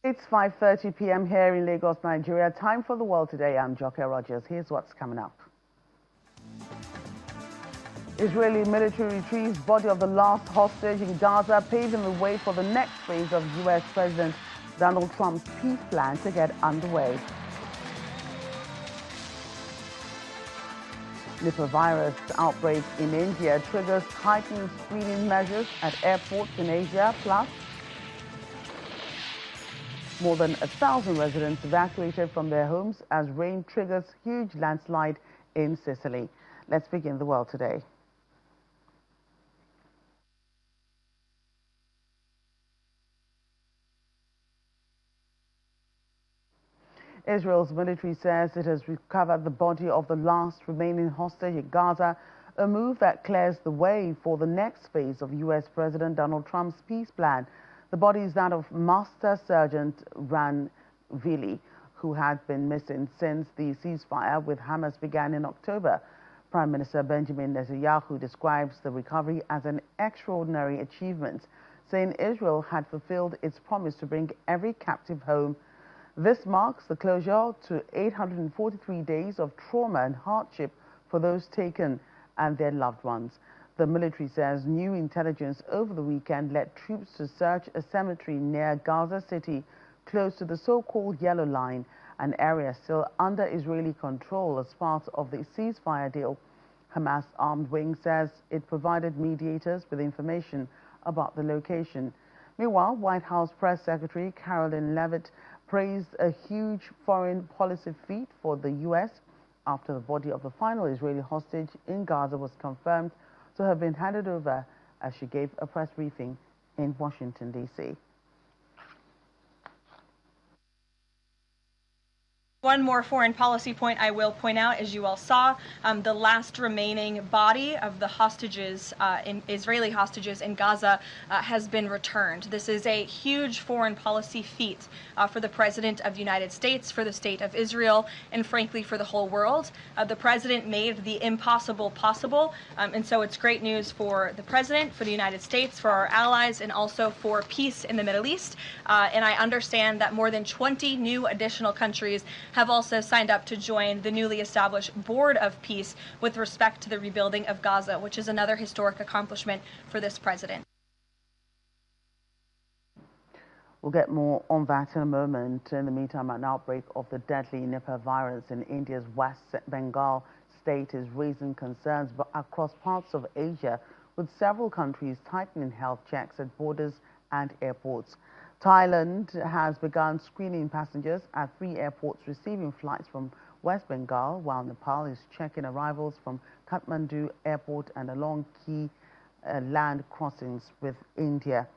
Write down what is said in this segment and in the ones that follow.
It's 5:30 p.m. here in Lagos, Nigeria. Time for the world today. I'm Joke Rogers. Here's what's coming up. Israeli military retrieves body of the last hostage in Gaza, paving the way for the next phase of U.S. President Donald Trump's peace plan to get underway. Nipah virus outbreak in India triggers tightened screening measures at airports in Asia, plus more than 1,000 residents evacuated from their homes as rain triggers huge landslide in Sicily. Let's begin the world today. Israel's military says it has recovered the body of the last remaining hostage in Gaza, a move that clears the way for the next phase of U.S. President Donald Trump's peace plan. The body is that of Master Sergeant Ran Vili, who had been missing since the ceasefire with Hamas began in October. Prime Minister Benjamin Netanyahu describes the recovery as an extraordinary achievement, saying Israel had fulfilled its promise to bring every captive home. This marks the closure to 843 days of trauma and hardship for those taken and their loved ones. The military says new intelligence over the weekend led troops to search a cemetery near Gaza City, close to the so-called Yellow Line, an area still under Israeli control as part of the ceasefire deal. Hamas armed wing says it provided mediators with information about the location. Meanwhile, White House Press Secretary Caroline Leavitt praised a huge foreign policy feat for the U.S. after the body of the final Israeli hostage in Gaza was confirmed to have been handed over as she gave a press briefing in Washington, D.C. One more foreign policy point I will point out, as you all saw, the last remaining body of the hostages, Israeli hostages in Gaza has been returned. This is a huge foreign policy feat for the President of the United States, for the State of Israel, and frankly for the whole world. The President made the impossible possible, and so it's great news for the President, for the United States, for our allies, and also for peace in the Middle East. And I understand that more than 20 new additional countries have also signed up to join the newly established Board of Peace with respect to the rebuilding of Gaza, which is another historic accomplishment for this president. We'll get more on that in a moment. In the meantime, an outbreak of the deadly Nipah virus in India's West Bengal state is raising concerns across parts of Asia, with several countries tightening health checks at borders and airports. Thailand has begun screening passengers at 3 airports receiving flights from West Bengal, while Nepal is checking arrivals from Kathmandu Airport and along key land crossings with India.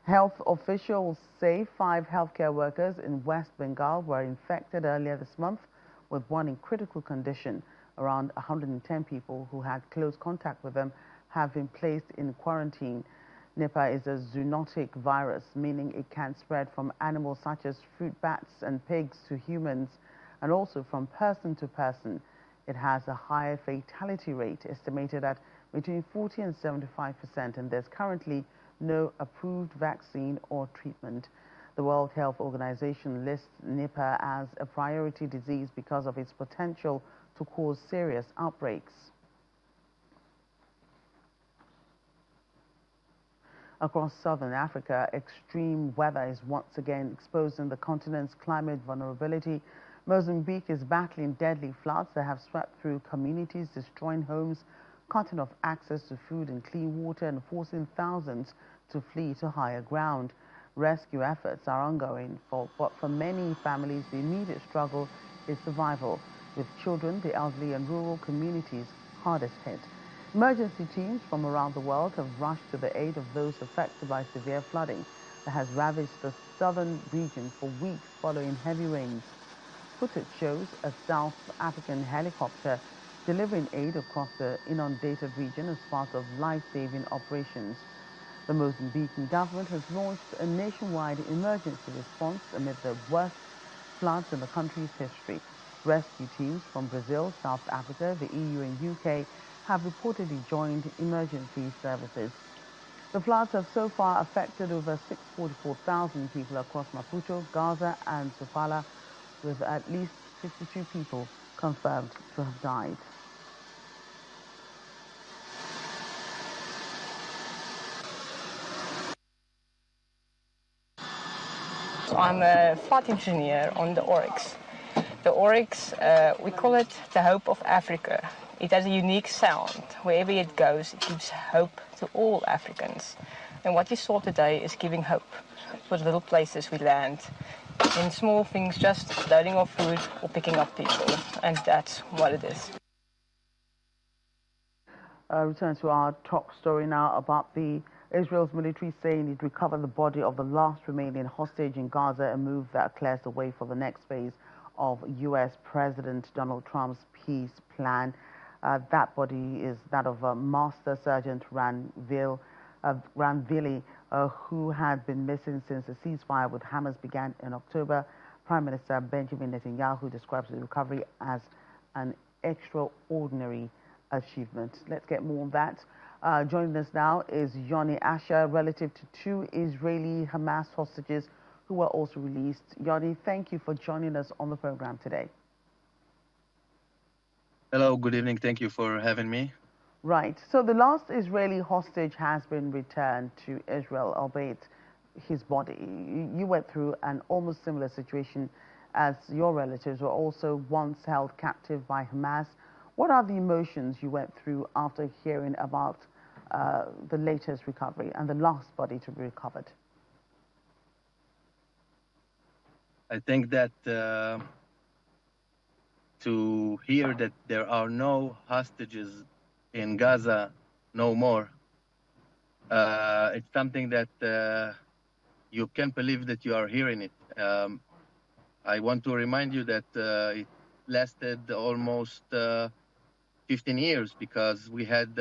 Health officials say 5 healthcare workers in West Bengal were infected earlier this month, with one in critical condition. Around 110 people who had close contact with them have been placed in quarantine. Nipah is a zoonotic virus, meaning it can spread from animals such as fruit bats and pigs to humans, and also from person to person. It has a higher fatality rate, estimated at between 40 and 75%, and there's currently no approved vaccine or treatment. The World Health Organization lists Nipah as a priority disease because of its potential to cause serious outbreaks. Across southern Africa, extreme weather is once again exposing the continent's climate vulnerability. Mozambique is battling deadly floods that have swept through communities, destroying homes, cutting off access to food and clean water, and forcing thousands to flee to higher ground. Rescue efforts are ongoing, but for many families, the immediate struggle is survival, with children, the elderly, and rural communities hardest hit. Emergency teams from around the world have rushed to the aid of those affected by severe flooding that has ravaged the southern region for weeks following heavy rains. Footage shows a South African helicopter delivering aid across the inundated region as part of life-saving operations. The Mozambican government has launched a nationwide emergency response amid the worst floods in the country's history. Rescue teams from Brazil, South Africa, the EU and UK have reportedly joined emergency services. The floods have so far affected over 644,000 people across Maputo, Gaza, and Sofala, with at least 62 people confirmed to have died. I'm a flight engineer on the Oryx. The Oryx, we call it the hope of Africa. It has a unique sound. Wherever it goes, it gives hope to all Africans. And what you saw today is giving hope for the little places we land. In small things, just loading off food or picking up people. And that's what it is. Return to our top story now about Israel's military saying it recovered the body of the last remaining hostage in Gaza, a move that clears the way for the next phase of U.S. President Donald Trump's peace plan. That body is that of Master Sergeant Ranvili, who had been missing since the ceasefire with Hamas began in October. Prime Minister Benjamin Netanyahu describes the recovery as an extraordinary achievement. Let's get more on that. Joining us now is Yoni Asher, relative to two Israeli Hamas hostages who were also released. Yoni, thank you for joining us on the program today. Hello, good evening. Thank you for having me. Right. So the last Israeli hostage has been returned to Israel, albeit his body. You went through an almost similar situation as your relatives were also once held captive by Hamas. What are the emotions you went through after hearing about the latest recovery and the last body to be recovered? I think that to hear that there are no hostages in Gaza no more, it's something that you can't believe that you are hearing it. I want to remind you that it lasted almost 15 years because we had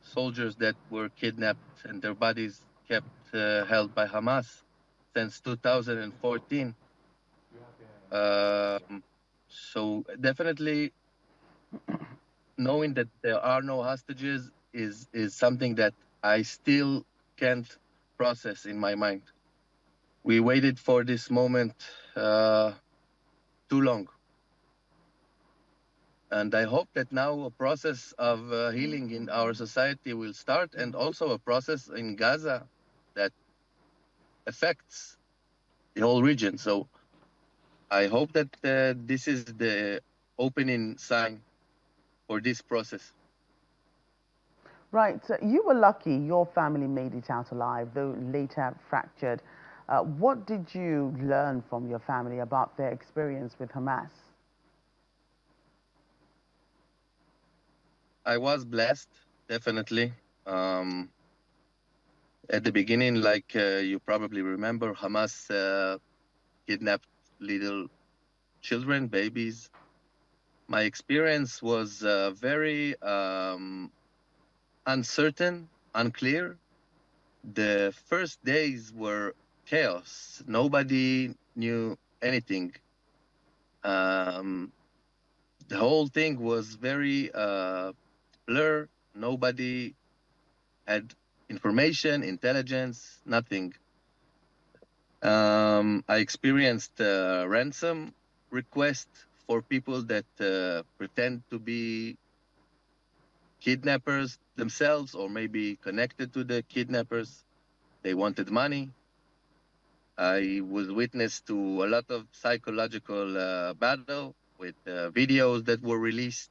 soldiers that were kidnapped and their bodies kept held by Hamas since 2014. So definitely knowing that there are no hostages is something that I still can't process in my mind. We waited for this moment too long. And I hope that now a process of healing in our society will start, and also a process in Gaza that affects the whole region. So I hope that this is the opening sign for this process. Right. You were lucky your family made it out alive, though later fractured. What did you learn from your family about their experience with Hamas? I was blessed, definitely. At the beginning, like you probably remember, Hamas kidnapped little children, babies. My experience was very uncertain, unclear. The first days were chaos. Nobody knew anything. The whole thing was very blur. Nobody had information, intelligence, nothing. I experienced ransom requests for people that pretend to be kidnappers themselves or maybe connected to the kidnappers. They wanted money. I was witness to a lot of psychological battle with videos that were released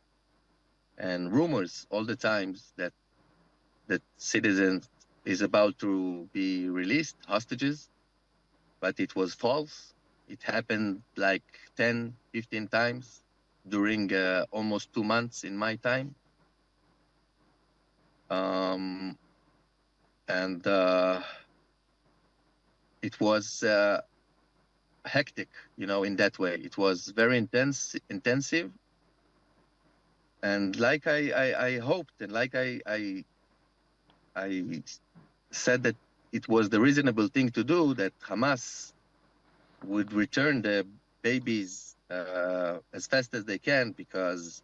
and rumors all the times that citizens is about to be released, hostages, but it was false. It happened like 10, 15 times during almost 2 months in my time. And it was hectic, in that way. It was very intensive. And like I hoped, and like I said that it was the reasonable thing to do, that Hamas would return the babies as fast as they can, because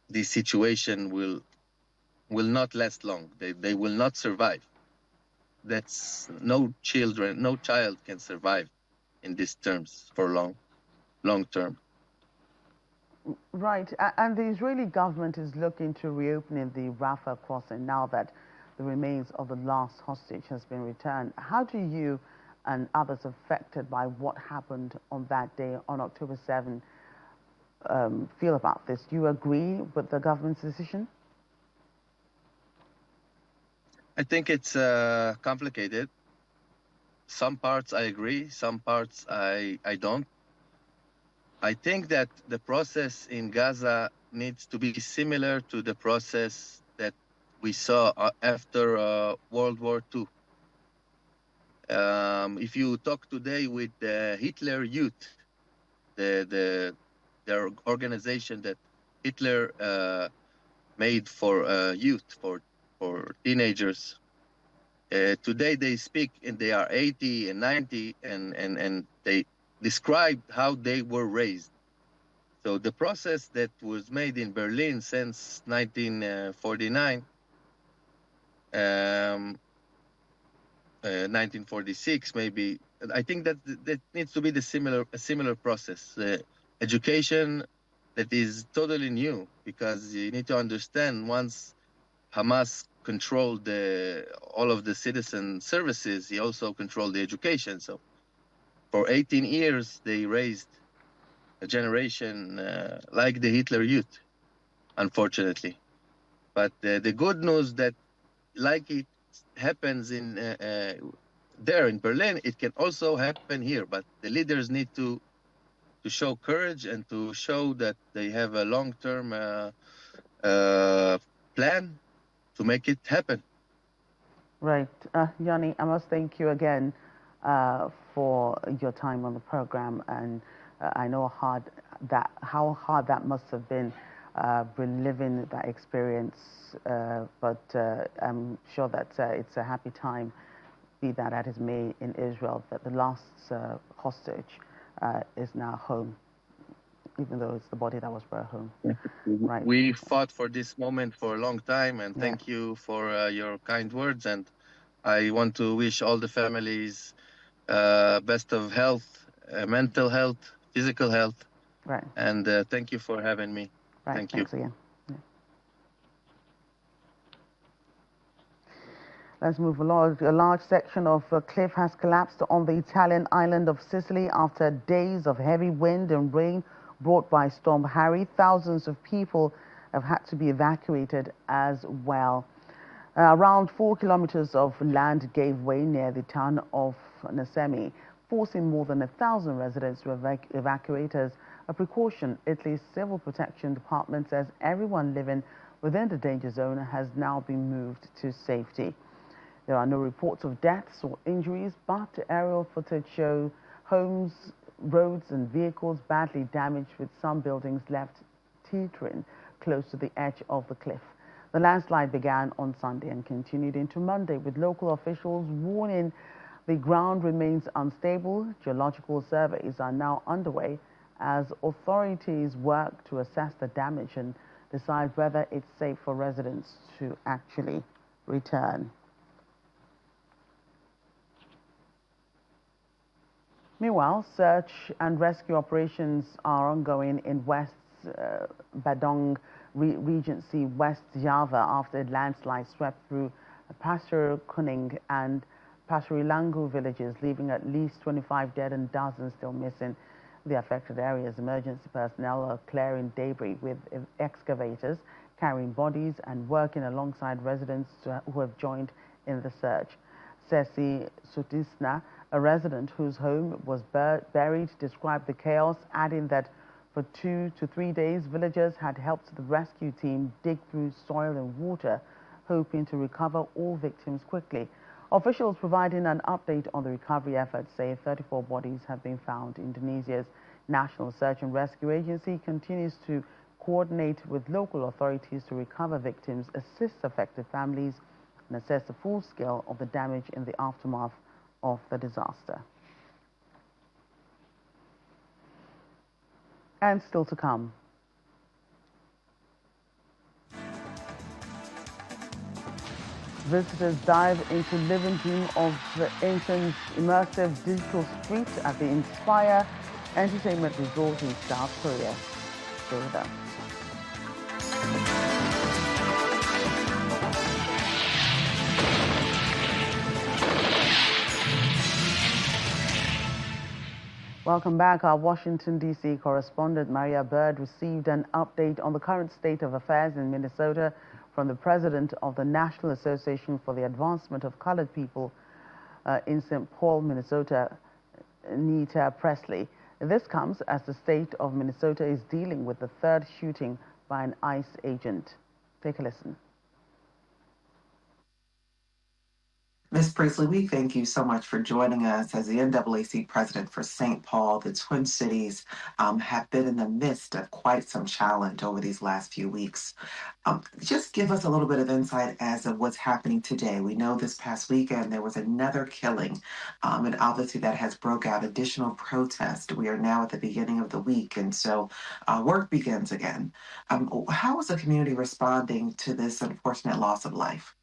this situation will not last long. They will not survive. that's no child can survive in these terms for long term. Right, and the Israeli government is looking to reopening the Rafah crossing now that the remains of the last hostage has been returned. How do you and others affected by what happened on that day, on October 7, feel about this? Do you agree with the government's decision? I think it's complicated. Some parts I agree, some parts I don't. I think that the process in Gaza needs to be similar to the process that we saw after World War II. If you talk today with the Hitler Youth, their organization that Hitler made for youth, for teenagers, today they speak and they are 80 and 90 and they described how they were raised. So the process that was made in Berlin since 1949, 1946 maybe, I think that needs to be a similar process. Education that is totally new, because you need to understand, once Hamas controlled all of the citizen services, he also controlled the education. So for 18 years, they raised a generation like the Hitler Youth, unfortunately. But the good news that, like it happens in there in Berlin, it can also happen here. But the leaders need to show courage and to show that they have a long-term plan to make it happen. Right. Yanni, I must thank you again for your time on the program, and I know how hard that must have been, reliving that experience, but I'm sure that it's a happy time, be that as it may, in Israel, that the last hostage is now home, even though it's the body that was brought home. Right. We fought for this moment for a long time, and thank you for your kind words. And I want to wish all the families best of health, mental health, physical health. Right. And thank you for having me. Right. Thank Thanks you. again. Yeah. Let's move along. A large section of a cliff has collapsed on the Italian island of Sicily after days of heavy wind and rain brought by Storm Harry. Thousands of people have had to be evacuated as well. Around 4 kilometers of land gave way near the town of Nasemi, forcing more than 1,000 residents to evacuate as a precaution. Italy's Civil Protection Department says everyone living within the danger zone has now been moved to safety. There are no reports of deaths or injuries, but aerial footage show homes, roads and vehicles badly damaged, with some buildings left teetering close to the edge of the cliff. The landslide began on Sunday and continued into Monday, with local officials warning the ground remains unstable. Geological surveys are now underway as authorities work to assess the damage and decide whether it's safe for residents to actually return. Meanwhile, search and rescue operations are ongoing in West Badong Regency, West Java, after a landslide swept through Pasir Kuning and Pasirilangu villages, leaving at least 25 dead and dozens still missing. The affected areas, emergency personnel are clearing debris with excavators, carrying bodies and working alongside residents who have joined in the search. Sesi Sutisna, a resident whose home was buried, described the chaos, adding that for 2 to 3 days, villagers had helped the rescue team dig through soil and water, hoping to recover all victims quickly. Officials providing an update on the recovery efforts say 34 bodies have been found. Indonesia's National Search and Rescue Agency continues to coordinate with local authorities to recover victims, assist affected families, and assess the full scale of the damage in the aftermath of the disaster. And still to come. Visitors dive into living dream of the ancient immersive digital street at the Inspire Entertainment Resort in South Korea. Stay with us. Welcome back. Our Washington, D.C. correspondent Maria Bird received an update on the current state of affairs in Minnesota from the president of the National Association for the Advancement of Colored People in St. Paul, Minnesota, Nipah Presley. This comes as the state of Minnesota is dealing with the third shooting by an ICE agent. Take a listen. Ms. Presley, we thank you so much for joining us. As the NAAC president for St. Paul, the Twin Cities have been in the midst of quite some challenge over these last few weeks. Just give us a little bit of insight as of what's happening today. We know this past weekend there was another killing, and obviously that has broke out additional protest. We are now at the beginning of the week, and so work begins again. How is the community responding to this unfortunate loss of life?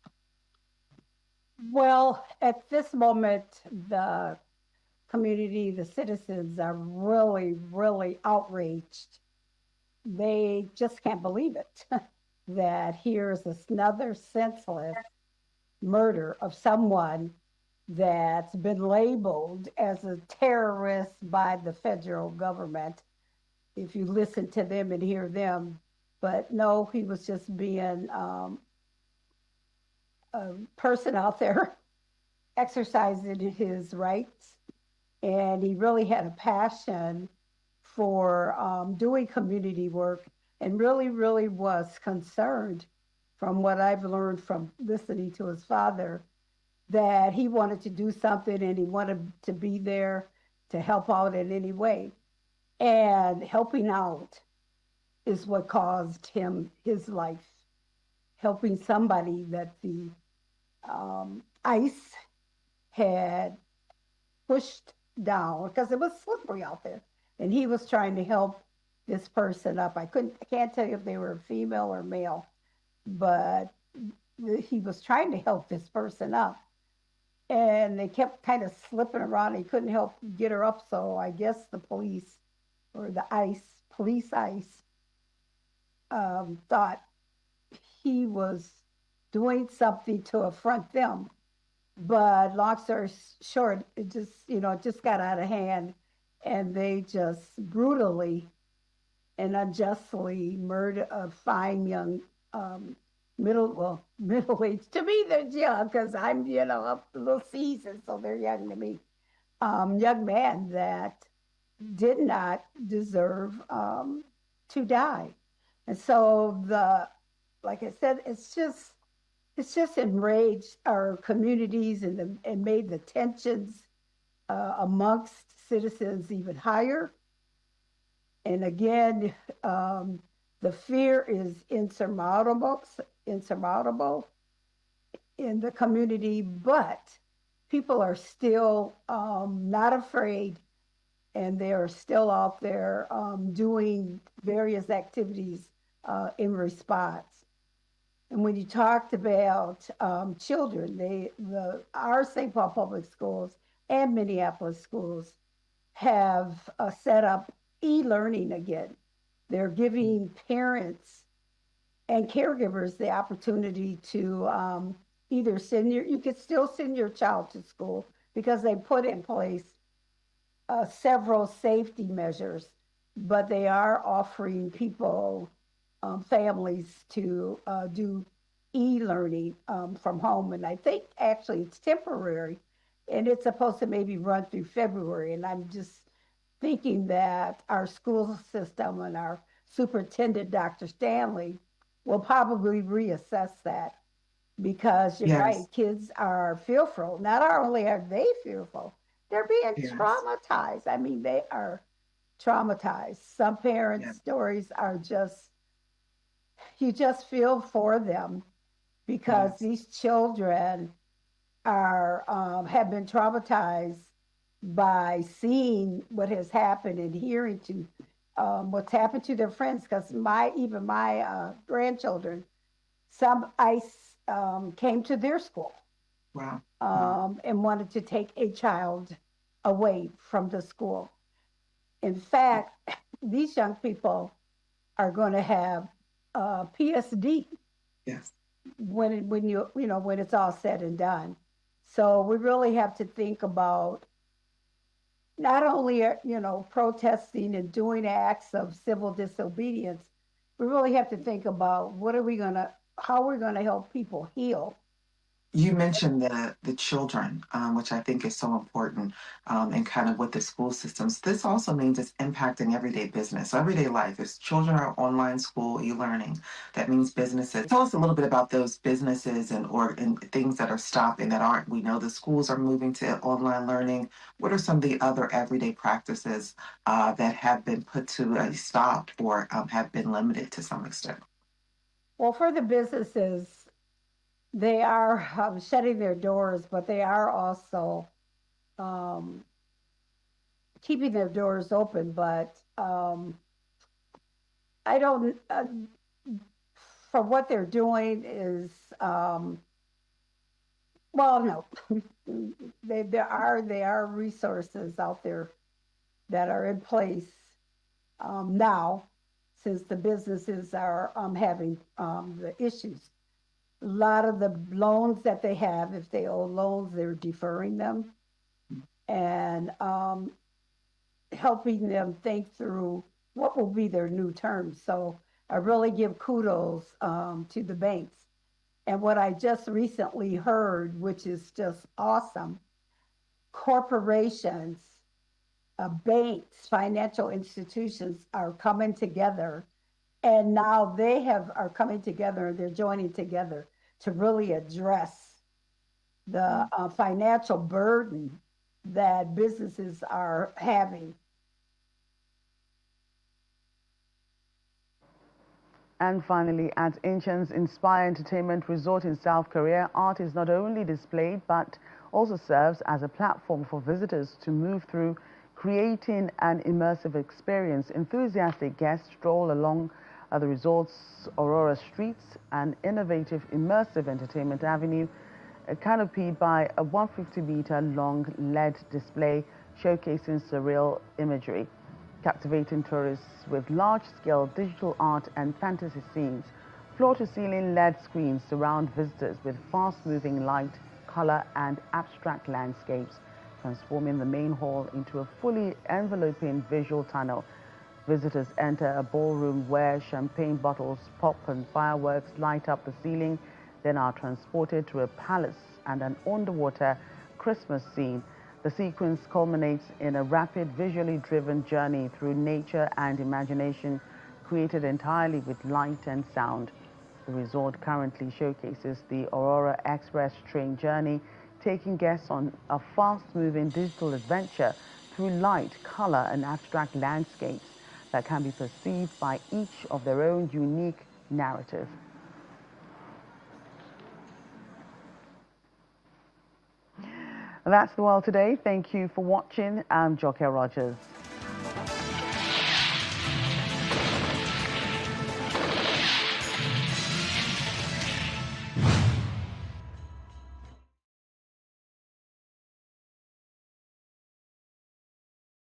Well, at this moment, the community, the citizens are really, really outraged. They just can't believe it that here's another senseless murder of someone that's been labeled as a terrorist by the federal government, if you listen to them and hear them. But no, he was just being a person out there exercising his rights, and he really had a passion for doing community work, and really was concerned, from what I've learned from listening to his father, that he wanted to do something and he wanted to be there to help out in any way. And helping out is what caused him his life. Helping somebody that the ICE had pushed down because it was slippery out there, and he was trying to help this person up. I can't tell you if they were female or male, but he was trying to help this person up, and they kept kind of slipping around. He couldn't help get her up, so I guess the police or the police ICE thought he was doing something to affront them. But long story short, it just got out of hand, and they just brutally and unjustly murdered a fine young middle-aged. To me, they're young because I'm up a little seasoned, so they're young to me. Young man that did not deserve to die, and so like I said, it's just enraged our communities and made the tensions amongst citizens even higher. And again, the fear is insurmountable in the community, but people are still not afraid, and they are still out there doing various activities in response. And when you talked about children, our St. Paul Public Schools and Minneapolis schools have set up e-learning again. They're giving parents and caregivers the opportunity to either you could still send your child to school because they put in place several safety measures, but they are offering people, families, to do e-learning from home. And I think actually it's temporary, and it's supposed to maybe run through February. And I'm just thinking that our school system and our superintendent, Dr. Stanley, will probably reassess that, because you're right, kids are fearful. Not only are they fearful, they're being traumatized. I mean, they are traumatized. Some parents' stories are you just feel for them, because these children have been traumatized by seeing what has happened and hearing what's happened to their friends. Because even my grandchildren, some ICE came to their school. Wow. And wanted to take a child away from the school. In fact, these young people are going to have PSD. Yes. When it's all said and done. So we really have to think about not only protesting and doing acts of civil disobedience. We really have to think about how we're gonna help people heal. You mentioned the children, which I think is so important, and kind of with the school systems. This also means it's impacting everyday business, so everyday life. If children are online school, e-learning, that means businesses. Tell us a little bit about those businesses and things that are stopping that aren't. We know the schools are moving to online learning. What are some of the other everyday practices that have been put to a stop or have been limited to some extent? Well, for the businesses, they are shutting their doors, but they are also keeping their doors open. But I don't, for what they're doing is, well, no, there are resources out there that are in place now, since the businesses are having the issues. A lot of the loans that they have, if they owe loans, they're deferring them and helping them think through what will be their new terms. So I really give kudos to the banks. And what I just recently heard, which is just awesome, corporations, banks, financial institutions are coming together, and now are coming together and they're joining together to really address the financial burden that businesses are having. And finally, at Incheon's Inspire Entertainment Resort in South Korea, art is not only displayed but also serves as a platform for visitors to move through, creating an immersive experience. Enthusiastic guests stroll along the resort's Aurora streets, an innovative immersive entertainment avenue canopied by a 150-meter-long LED display showcasing surreal imagery, captivating tourists with large-scale digital art and fantasy scenes. Floor-to-ceiling LED screens surround visitors with fast-moving light, color, and abstract landscapes, transforming the main hall into a fully enveloping visual tunnel. Visitors enter a ballroom where champagne bottles pop and fireworks light up the ceiling, then are transported to a palace and an underwater Christmas scene. The sequence culminates in a rapid, visually driven journey through nature and imagination, created entirely with light and sound. The resort currently showcases the Aurora Express train journey, taking guests on a fast-moving digital adventure through light, color, and abstract landscapes that can be perceived by each of their own unique narrative. That's the world today. Thank you for watching. I'm Joker Rogers.